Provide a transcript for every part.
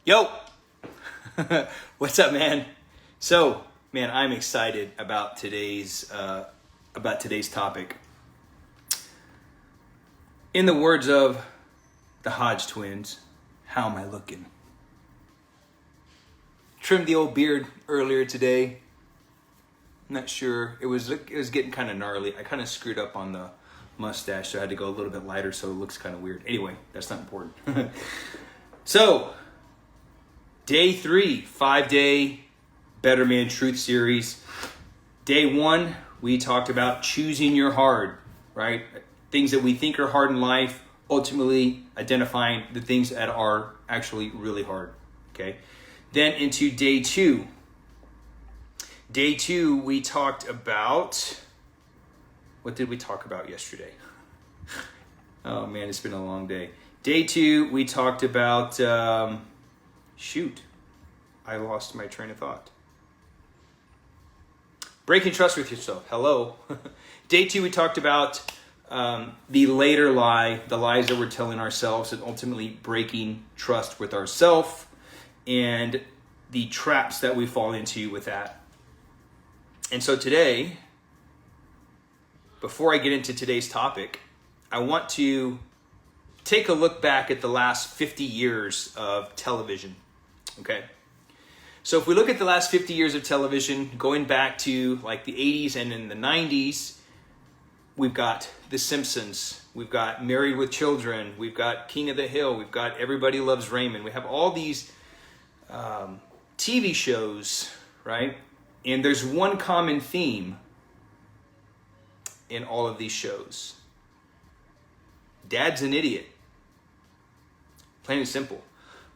Yo, what's up, man? So, man, I'm excited about today's topic. In the words of the Hodge twins, how am I looking? Trimmed the old beard earlier today. Not sure. It was getting kind of gnarly. I kind of screwed up on the mustache, so I had to go a little bit lighter, so it looks kind of weird. Anyway, that's not important. So, day 3, 5-day Better Man Truth series. Day 1, we talked about choosing your hard, right? Things that we think are hard in life, ultimately identifying the things that are actually really hard, okay? Then into day 2. Day 2, we talked about, what did we talk about yesterday? Oh man, it's been a long day. Day 2, we talked about, I lost my train of thought. Breaking trust with yourself. Hello. Day 2, we talked about the later lie, the lies that we're telling ourselves, and ultimately breaking trust with ourselves and the traps that we fall into with that. And so today, before I get into today's topic, I want to take a look back at the last 50 years of television, okay? So if we look at the last 50 years of television, going back to like the 80s and in the 90s, we've got The Simpsons, we've got Married with Children, we've got King of the Hill, we've got Everybody Loves Raymond. We have all these TV shows, right? And there's one common theme in all of these shows. Dad's an idiot. Plain and simple.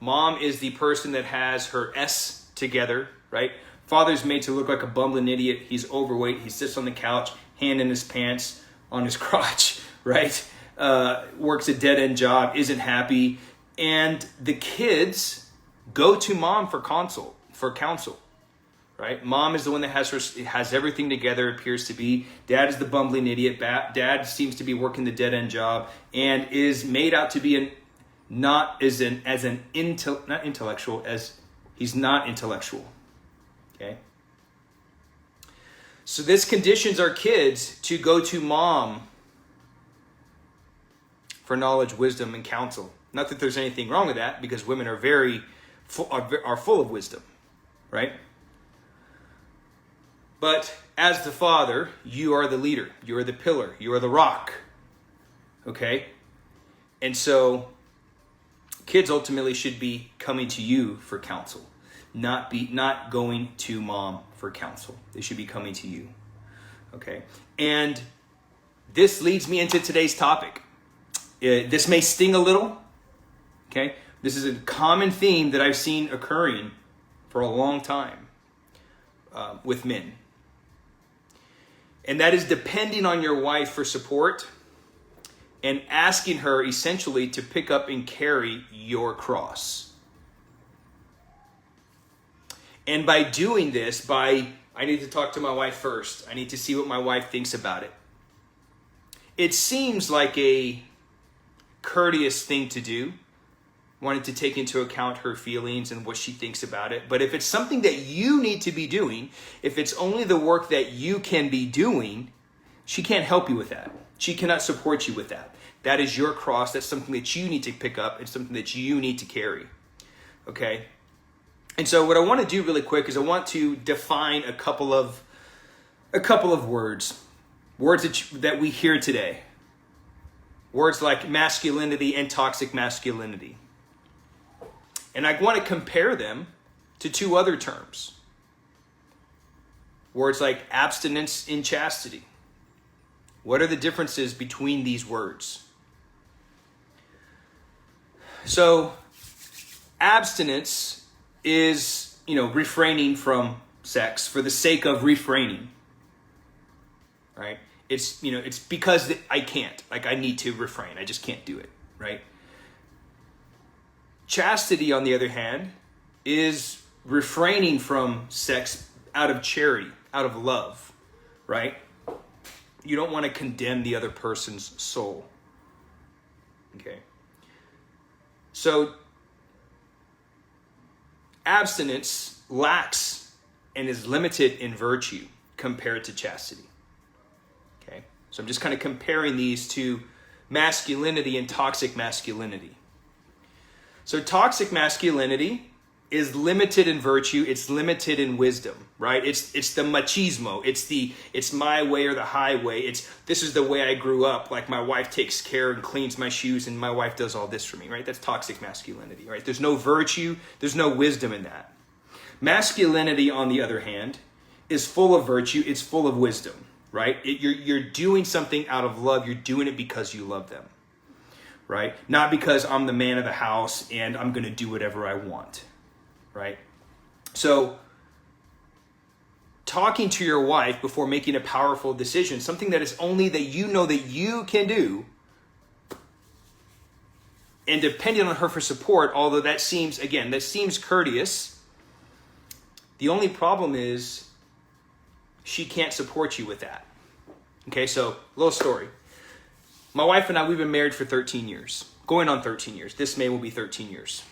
Mom is the person that has her S together, right? Father's made to look like a bumbling idiot. He's overweight. He sits on the couch, hand in his pants, on his crotch, right? Works a dead-end job, isn't happy. And the kids go to mom for counsel, right? Mom is the one that has everything together, appears to be. Dad is the bumbling idiot. Dad seems to be working the dead-end job and is made out to be not intellectual, he's not intellectual, okay? So this conditions our kids to go to mom for knowledge, wisdom, and counsel. Not that there's anything wrong with that, because women are full of wisdom, right? But as the father, you are the leader, you are the pillar, you are the rock, okay? And so kids ultimately should be coming to you for counsel, not going to mom for counsel. They should be coming to you, okay? And this leads me into today's topic. This may sting a little, okay? This is a common theme that I've seen occurring for a long time with men. And that is depending on your wife for support and asking her essentially to pick up and carry your cross. And by doing this, I need to talk to my wife first. I need to see what my wife thinks about it. It seems like a courteous thing to do, wanting to take into account her feelings and what she thinks about it. But if it's something that you need to be doing, if it's only the work that you can be doing, she can't help you with that. She cannot support you with that. That is your cross. That's something that you need to pick up. It's something that you need to carry. Okay? And so what I want to do really quick is I want to define a couple of words that we hear today. Words like masculinity and toxic masculinity. And I want to compare them to 2 other terms. Words like abstinence and chastity. What are the differences between these words? So, abstinence is, refraining from sex for the sake of refraining. Right? It's because I can't. Like, I need to refrain. I just can't do it. Right? Chastity, on the other hand, is refraining from sex out of charity, out of love, right? You don't want to condemn the other person's soul. Okay. So abstinence lacks and is limited in virtue compared to chastity. Okay, so I'm just kind of comparing these to masculinity and toxic masculinity. So toxic masculinity is limited in virtue, it's limited in wisdom, right? It's the machismo, it's my way or the highway. This is the way I grew up. Like my wife takes care and cleans my shoes and my wife does all this for me, right? That's toxic masculinity, right? There's no virtue, there's no wisdom in that. Masculinity, on the other hand, is full of virtue, it's full of wisdom, right? You're doing something out of love, you're doing it because you love them, right? Not because I'm the man of the house and I'm going to do whatever I want. Right? So talking to your wife before making a powerful decision, something that is only that you know that you can do, and depending on her for support, although that seems courteous, the only problem is she can't support you with that. Okay, so little story. My wife and I, we've been married for 13 years, going on 13 years. This May will be 13 years.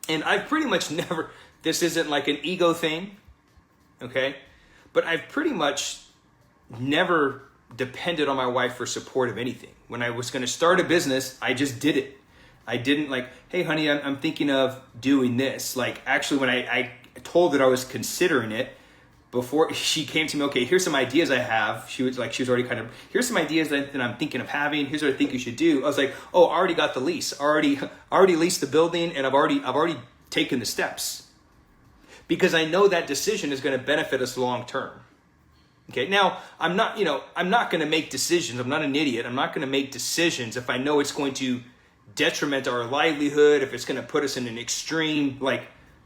And I've pretty much never, this isn't like an ego thing, okay? But I've pretty much never depended on my wife for support of anything. When I was going to start a business, I just did it. I didn't like, hey, honey, I'm thinking of doing this. Like, actually, when I told her I was considering it, before she came to me, okay, here's some ideas I have. She was already kind of, here's some ideas that I'm thinking of having. Here's what I think you should do. I was like, oh, I already got the lease. I already leased the building, and I've already taken the steps, because I know that decision is going to benefit us long term. Okay, now I'm not going to make decisions. I'm not an idiot. I'm not going to make decisions if I know it's going to detriment our livelihood, if it's going to put us in an extreme, like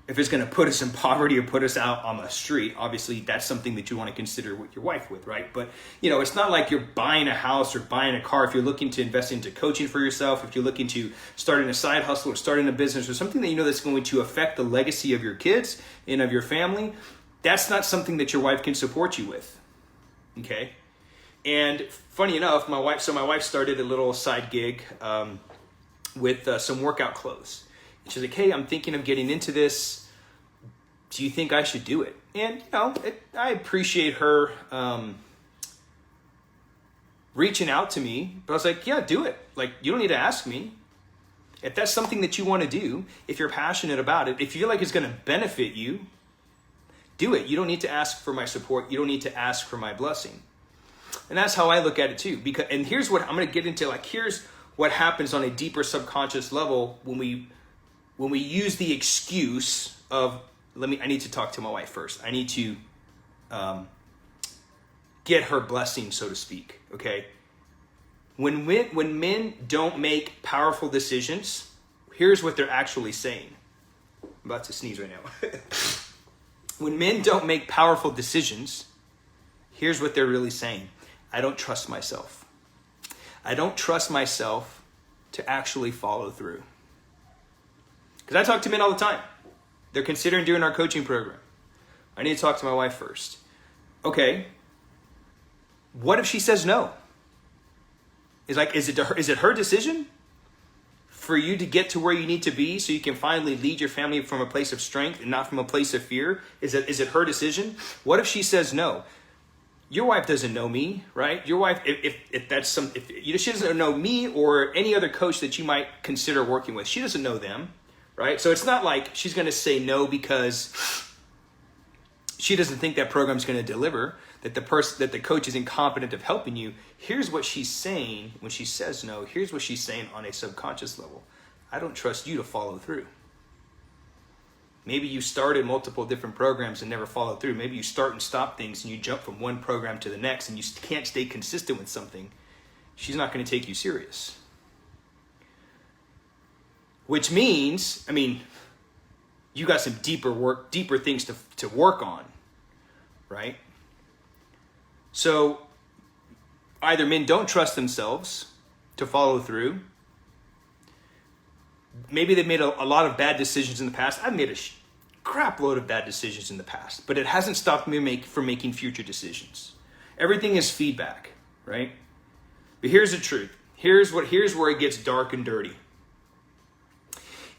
if it's going to put us in poverty or put us out on the street. Obviously, that's something that you want to consider with your wife with, right? But, it's not like you're buying a house or buying a car. If you're looking to invest into coaching for yourself, if you're looking to starting a side hustle or starting a business or something that you know that's going to affect the legacy of your kids and of your family, that's not something that your wife can support you with, okay? And funny enough, my wife started a little side gig with some workout clothes. She's like, hey, I'm thinking of getting into this. Do you think I should do it? And, I appreciate her reaching out to me. But I was like, yeah, do it. Like, you don't need to ask me. If that's something that you want to do, if you're passionate about it, if you feel like it's going to benefit you, do it. You don't need to ask for my support. You don't need to ask for my blessing. And that's how I look at it too. And here's what I'm going to get into. Like, here's what happens on a deeper subconscious level when we use the excuse of, I need to talk to my wife first. I need to get her blessing, so to speak, okay? When men don't make powerful decisions, here's what they're actually saying. I'm about to sneeze right now. When men don't make powerful decisions, here's what they're really saying. I don't trust myself. I don't trust myself to actually follow through. Because I talk to men all the time. They're considering doing our coaching program. I need to talk to my wife first. Okay. What if she says no? Is it her decision for you to get to where you need to be so you can finally lead your family from a place of strength and not from a place of fear? Is it her decision? What if she says no? Your wife doesn't know me, right? Your wife, she doesn't know me or any other coach that you might consider working with. She doesn't know them. Right? So it's not like she's going to say no because she doesn't think that program's going to deliver, that the coach is incompetent of helping you. Here's what she's saying when she says no. Here's what she's saying on a subconscious level. I don't trust you to follow through. Maybe you started multiple different programs and never followed through. Maybe you start and stop things and you jump from one program to the next and you can't stay consistent with something. She's not going to take you serious. Which means, you got some deeper things to work on, right? So either men don't trust themselves to follow through. Maybe they've made a lot of bad decisions in the past. I've made a crap load of bad decisions in the past, but it hasn't stopped me from making future decisions. Everything is feedback, right? But here's the truth. Here's where it gets dark and dirty.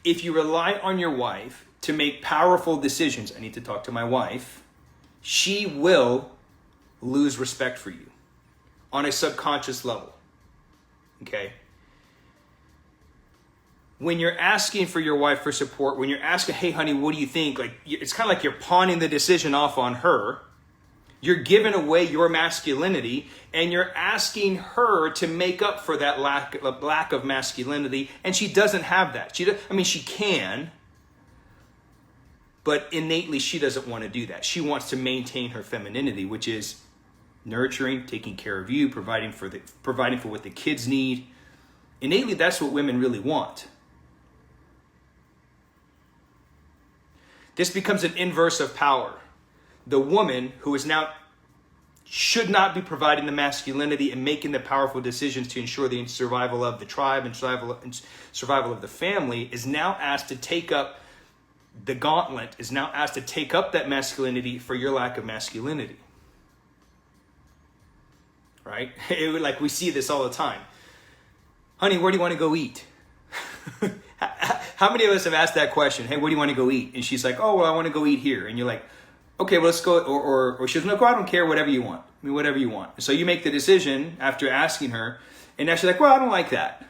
If you rely on your wife to make powerful decisions, I need to talk to my wife, she will lose respect for you on a subconscious level. Okay? When you're asking for your wife for support, when you're asking, hey, honey, what do you think? Like, it's kind of like you're pawning the decision off on her. You're giving away your masculinity, and you're asking her to make up for that lack of masculinity, and she doesn't have that. She can, but innately she doesn't want to do that. She wants to maintain her femininity, which is nurturing, taking care of you, providing for what the kids need. Innately, that's what women really want. This becomes an inverse of power. The woman who is now should not be providing the masculinity and making the powerful decisions to ensure the survival of the tribe and survival of the family is now asked to take up the gauntlet, is now asked to take up that masculinity for your lack of masculinity. Right? Like we see this all the time. Honey, where do you want to go eat? How many of us have asked that question? Hey, where do you want to go eat? And she's like, oh, well, I want to go eat here. And you're like, okay, well, let's go. Or she goes, no, I don't care, whatever you want. Whatever you want. So you make the decision after asking her. And now she's like, well, I don't like that.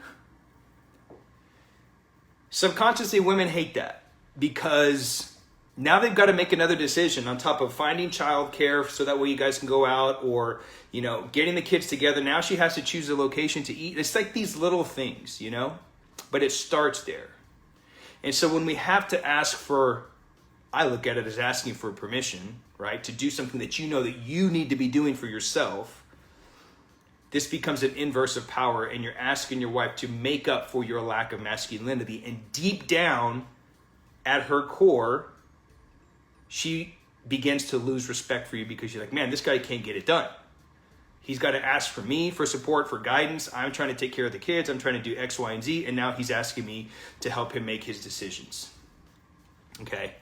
Subconsciously, women hate that because now they've got to make another decision on top of finding childcare so that way you guys can go out, or, getting the kids together. Now she has to choose a location to eat. It's like these little things, but it starts there. And so when we have to ask for, I look at it as asking for permission, right? To do something that you know that you need to be doing for yourself. This becomes an inverse of power, and you're asking your wife to make up for your lack of masculinity. And deep down at her core, she begins to lose respect for you because you're like, man, this guy can't get it done. He's got to ask for me for support, for guidance. I'm trying to take care of the kids. I'm trying to do X, Y, and Z. And now he's asking me to help him make his decisions. Okay.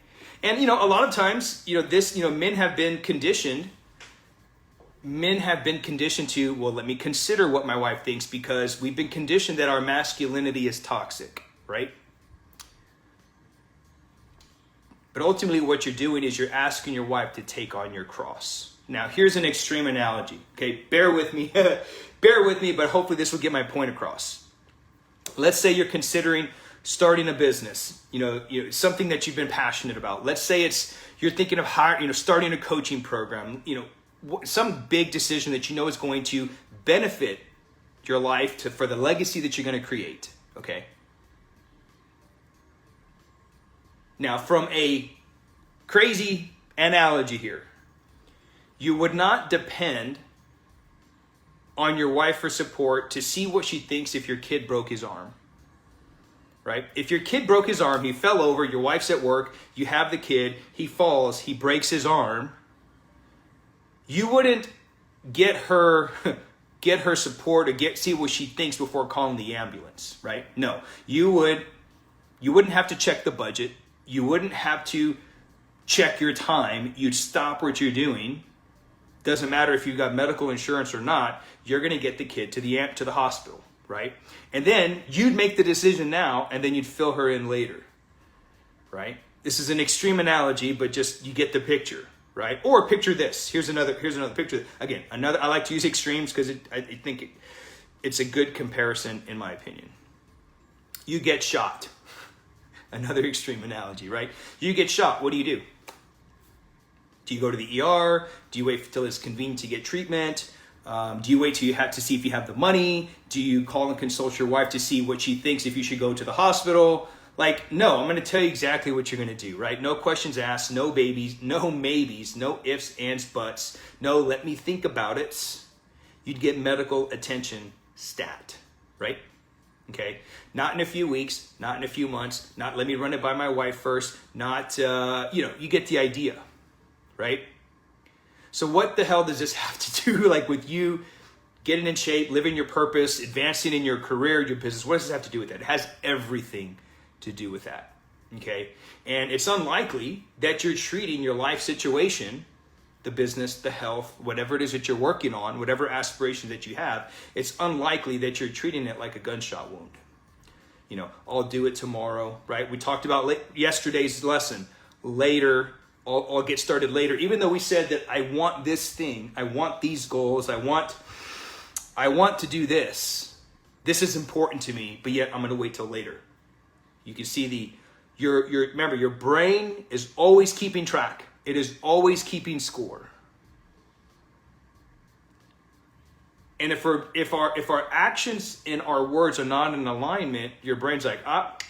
And, a lot of times, men have been conditioned to, well, let me consider what my wife thinks, because we've been conditioned that our masculinity is toxic, right? But ultimately what you're doing is you're asking your wife to take on your cross. Now, here's an extreme analogy. Okay, bear with me, but hopefully this will get my point across. Let's say you're considering starting a business, something that you've been passionate about. Let's say you're thinking of starting a coaching program, some big decision that you know is going to benefit your life for the legacy that you're going to create. Okay. Now, from a crazy analogy here, you would not depend on your wife for support to see what she thinks if your kid broke his arm. Right? If your kid broke his arm, he fell over, your wife's at work, you have the kid, he falls, he breaks his arm, you wouldn't get her support or see what she thinks before calling the ambulance, right? No. You wouldn't have to check the budget. You wouldn't have to check your time. You'd stop what you're doing. Doesn't matter if you've got medical insurance or not, you're going to get the kid to the hospital. Right? And then you'd make the decision now, and then you'd fill her in later. Right? This is an extreme analogy, but just you get the picture. Right? Or picture this. Here's another picture. Again, I like to use extremes because I think it's a good comparison in my opinion. You get shot. Another extreme analogy, right? You get shot. What do? Do you go to the ER? Do you wait till it's convenient to get treatment? Do you wait till you have to see if you have the money? Do you call and consult your wife to see what she thinks if you should go to the hospital? Like, no, I'm going to tell you exactly what you're going to do, right? No questions asked, no babies, no maybes, no ifs, ands, buts. No, let me think about it. You'd get medical attention stat, right? Okay. Not in a few weeks, not in a few months, not let me run it by my wife first, not, you get the idea, right? So what the hell does this have to do with you getting in shape, living your purpose, advancing in your career, your business? What does this have to do with that? It has everything to do with that, okay? And it's unlikely that you're treating your life situation, the business, the health, whatever it is that you're working on, whatever aspiration that you have, it's unlikely that you're treating it like a gunshot wound. I'll do it tomorrow, right? We talked about yesterday's lesson. Later, I'll get started later. Even though we said that I want this thing, I want these goals, I want to do this. This is important to me, but yet I'm going to wait till later. You can see remember, your brain is always keeping track. It is always keeping score. And if our actions and our words are not in alignment, your brain's like,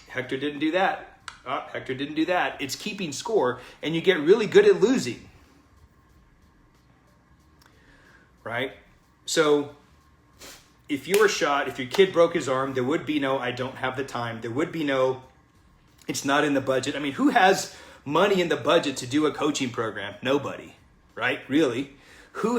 Hector didn't do that. Hector didn't do that. It's keeping score, and you get really good at losing. Right? So if you were shot, if your kid broke his arm, there would be no, I don't have the time. There would be no, it's not in the budget. I mean, who has money in the budget to do a coaching program? Nobody, right? Really? Who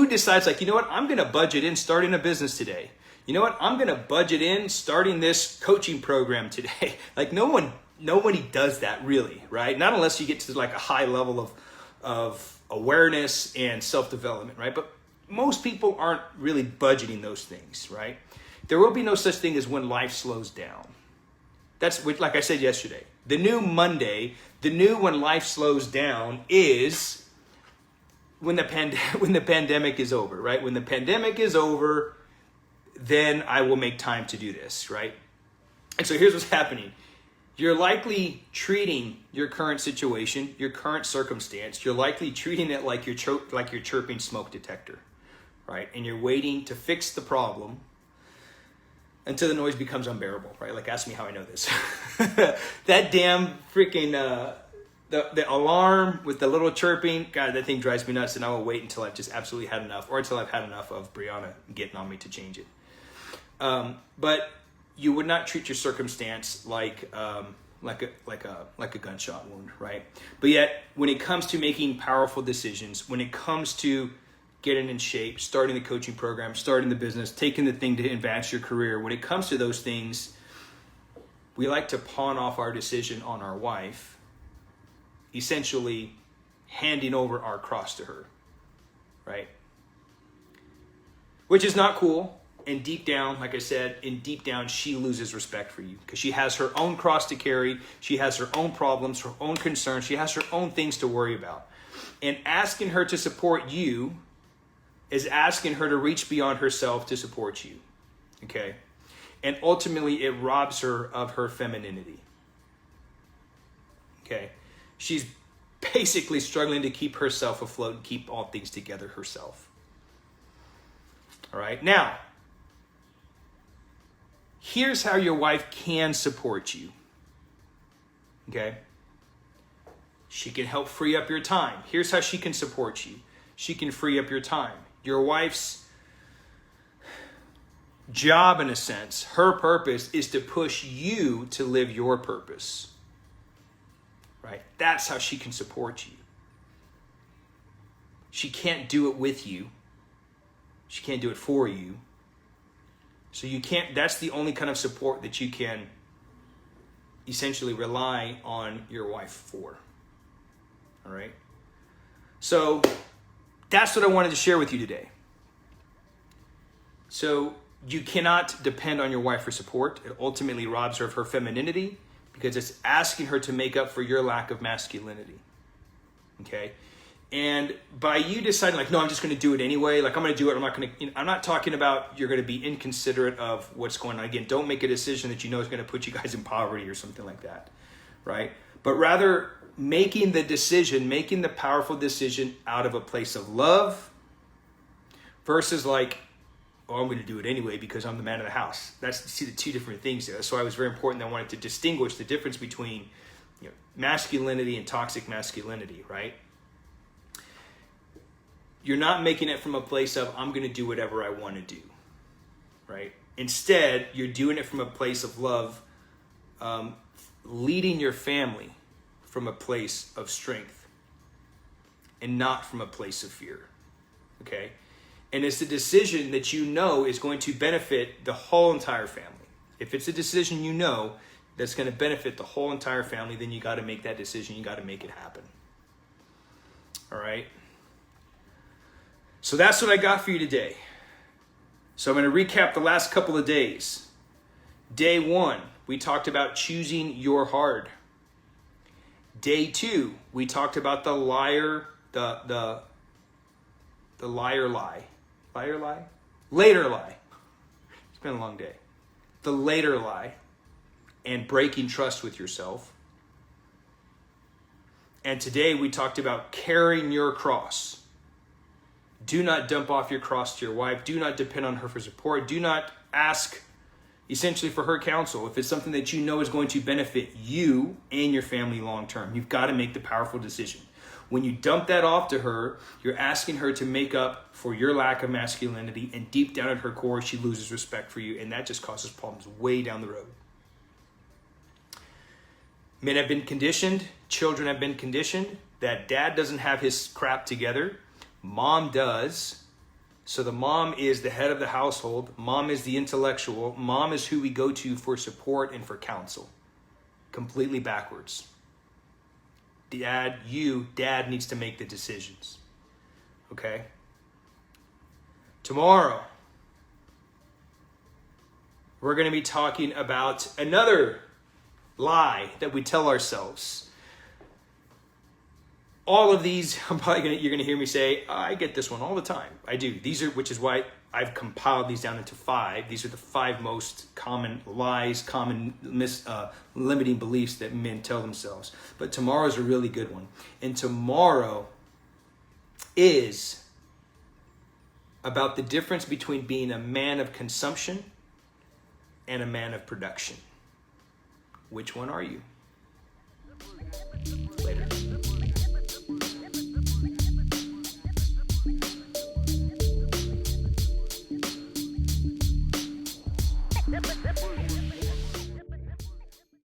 decides, like, you know what, I'm going to budget in starting a business today. You know what, I'm going to budget in starting this coaching program today. Like, nobody does that really, right? Not unless you get to like a high level of awareness and self-development, right? But most people aren't really budgeting those things, right? There will be no such thing as when life slows down. That's, like I said yesterday, the new Monday, the new when life slows down is when the pandemic is over, right? When the pandemic is over, then I will make time to do this, right? And so here's what's happening. You're likely treating your current situation, your current circumstance, you're likely treating it like you're chirping smoke detector, right? And you're waiting to fix the problem until the noise becomes unbearable, right? Like, ask me how I know this. That damn freaking the alarm with the little chirping, God, that thing drives me nuts, and I will wait until I've just absolutely had enough, or until I've had enough of Brianna getting on me to change it. But you would not treat your circumstance like a gunshot wound, right? But yet, when it comes to making powerful decisions, when it comes to getting in shape, starting the coaching program, starting the business, taking the thing to advance your career, when it comes to those things, we like to pawn off our decision on our wife, essentially handing over our cross to her, right? Which is not cool. And deep down, like I said, deep down, she loses respect for you because she has her own cross to carry. She has her own problems, her own concerns. She has her own things to worry about. And asking her to support you is asking her to reach beyond herself to support you, okay? And ultimately, it robs her of her femininity, okay? She's basically struggling to keep herself afloat and keep all things together herself. All right, now, here's how your wife can support you, okay? She can help free up your time. Here's how she can support you. She can free up your time. Your wife's job, in a sense, her purpose is to push you to live your purpose. Right? That's how she can support you. She can't do it with you. She can't do it for you. So you can't, that's the only kind of support that you can essentially rely on your wife for. All right? So that's what I wanted to share with you today. So you cannot depend on your wife for support. It ultimately robs her of her femininity, because it's asking her to make up for your lack of masculinity, okay? And by you deciding, like, no, I'm just going to do it anyway, like, I'm going to do it, I'm not talking about you're going to be inconsiderate of what's going on. Again, don't make a decision that you know is going to put you guys in poverty or something like that, right? But rather, making the powerful decision out of a place of love versus like, oh, I'm going to do it anyway because I'm the man of the house. See the two different things there. So I was very important that I wanted to distinguish the difference between masculinity and toxic masculinity, right? You're not making it from a place of, I'm going to do whatever I want to do, right? Instead, you're doing it from a place of love, leading your family from a place of strength and not from a place of fear, okay? And it's a decision that you know is going to benefit the whole entire family. If it's a decision you know that's going to benefit the whole entire family, then you got to make that decision. You got to make it happen. All right? So that's what I got for you today. So I'm going to recap the last couple of days. Day 1, we talked about choosing your hard. Day 2, we talked about the liar, the liar lie. Liar lie? Later lie. It's been a long day. The later lie and breaking trust with yourself. And today we talked about carrying your cross. Do not dump off your cross to your wife. Do not depend on her for support. Do not ask essentially for her counsel if it's something that you know is going to benefit you and your family long term. You've got to make the powerful decision. When you dump that off to her, you're asking her to make up for your lack of masculinity, and deep down at her core, she loses respect for you, and that just causes problems way down the road. Men have been conditioned, children have been conditioned that dad doesn't have his crap together, mom does. So the mom is the head of the household. Mom is the intellectual. Mom is who we go to for support and for counsel. Completely backwards. Dad needs to make the decisions. Okay? Tomorrow, we're going to be talking about another lie that we tell ourselves. All of these, you're going to hear me say, I get this one all the time. I do. Which is why I've compiled these down into 5. These are the 5 most common lies, common limiting beliefs that men tell themselves. But tomorrow's a really good one. And tomorrow is about the difference between being a man of consumption and a man of production. Which one are you?